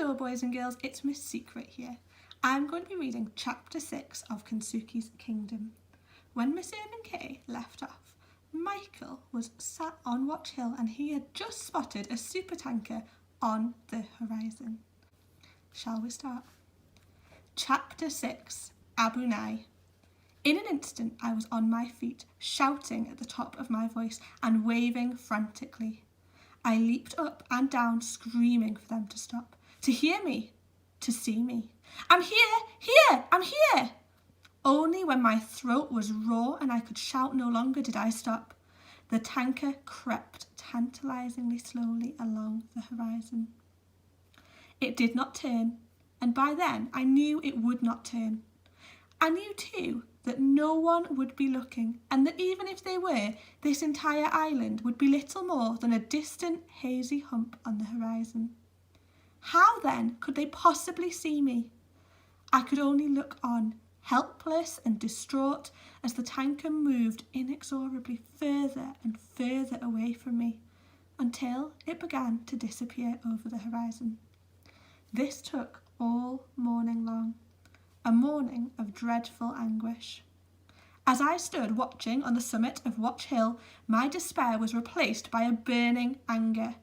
Hello boys and girls, it's Miss Secret here. I'm going to be reading chapter 6 of Kensuke's Kingdom. When Miss Irving Kay left off, Michael was sat on Watch Hill and he had just spotted a supertanker on the horizon. Shall we start? Chapter 6, Abu Nai. In an instant I was on my feet, shouting at the top of my voice and waving frantically. I leaped up and down, screaming for them to stop, to hear me, to see me. I'm here, I'm here! Only when my throat was raw and I could shout no longer did I stop. The tanker crept tantalisingly slowly along the horizon. It did not turn, and by then I knew it would not turn. I knew too that no one would be looking, and that even if they were, this entire island would be little more than a distant hazy hump on the horizon. How then could they possibly see me? I could only look on, helpless and distraught, as the tanker moved inexorably further and further away from me, until it began to disappear over the horizon. This took all morning long. A morning of dreadful anguish. As I stood watching on the summit of Watch Hill, my despair was replaced by a burning anger.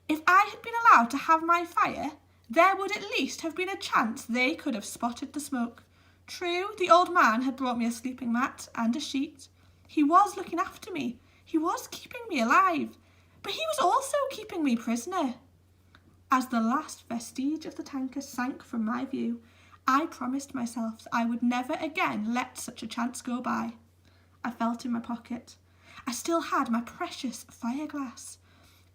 If I had been allowed to have my fire, there would at least have been a chance they could have spotted the smoke. True, the old man had brought me a sleeping mat and a sheet. He was looking after me. He was keeping me alive. But he was also keeping me prisoner. As the last vestige of the tanker sank from my view, I promised myself that I would never again let such a chance go by. I felt in my pocket. I still had my precious fire-glass.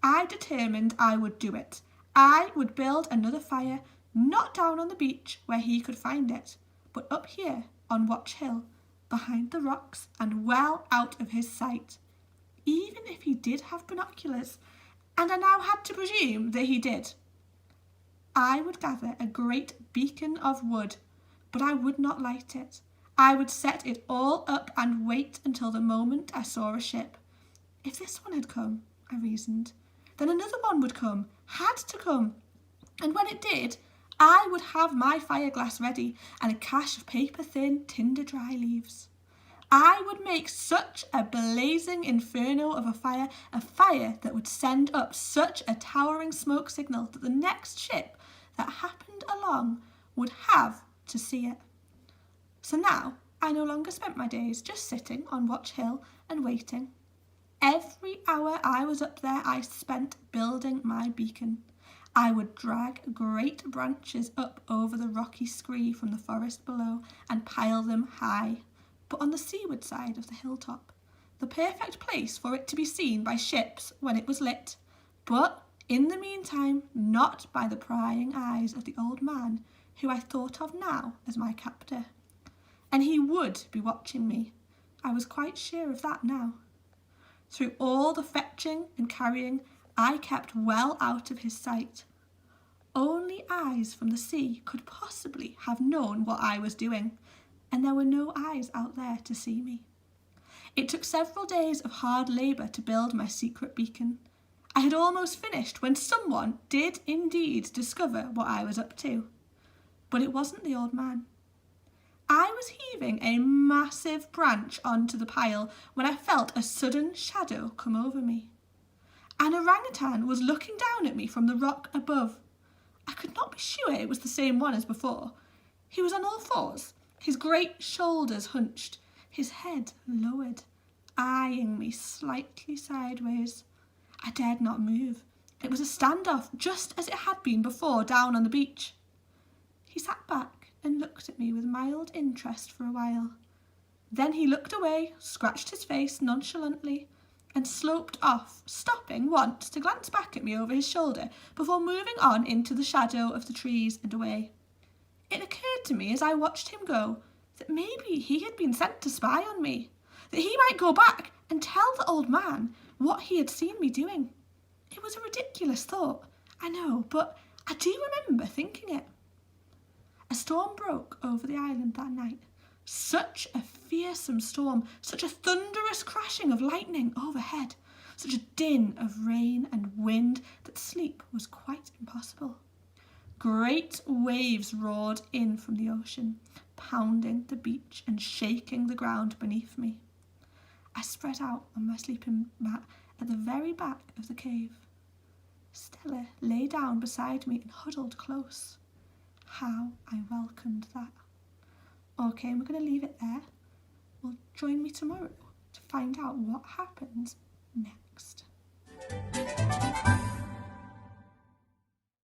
I determined I would do it. I would build another fire, not down on the beach where he could find it, but up here on Watch Hill, behind the rocks and well out of his sight. Even if he did have binoculars, and I now had to presume that he did. I would gather a great beacon of wood, but I would not light it. I would set it all up and wait until the moment I saw a ship. If this one had come, I reasoned, then another one would come, had to come. And when it did, I would have my fire-glass ready and a cache of paper-thin, tinder-dry leaves. I would make such a blazing inferno of a fire that would send up such a towering smoke signal that the next ship that happened along would have to see it. So now I no longer spent my days just sitting on Watch Hill and waiting. Every hour I was up there I spent building my beacon. I would drag great branches up over the rocky scree from the forest below and pile them high, but on the seaward side of the hilltop, the perfect place for it to be seen by ships when it was lit, but in the meantime not by the prying eyes of the old man who I thought of now as my captor. And he would be watching me. I was quite sure of that now. Through all the fetching and carrying, I kept well out of his sight. Only eyes from the sea could possibly have known what I was doing, and there were no eyes out there to see me. It took several days of hard labour to build my secret beacon. I had almost finished when someone did indeed discover what I was up to. But it wasn't the old man. I was heaving a massive branch onto the pile when I felt a sudden shadow come over me. An orangutan was looking down at me from the rock above. I could not be sure it was the same one as before. He was on all fours, his great shoulders hunched, his head lowered, eyeing me slightly sideways. I dared not move. It was a standoff, just as it had been before down on the beach. He sat back and looked at me with mild interest for a while. Then he looked away, scratched his face nonchalantly, and sloped off, stopping once to glance back at me over his shoulder before moving on into the shadow of the trees and away. It occurred to me as I watched him go that maybe he had been sent to spy on me, that he might go back and tell the old man what he had seen me doing. It was a ridiculous thought, I know, but I do remember thinking it. A storm broke over the island that night. Such a fearsome storm, such a thunderous crashing of lightning overhead, such a din of rain and wind that sleep was quite impossible. Great waves roared in from the ocean, pounding the beach and shaking the ground beneath me. I spread out on my sleeping mat at the very back of the cave. Stella lay down beside me and huddled close. How I welcomed that. Okay, we're going to leave it there. Well, join me tomorrow to find out what happens next.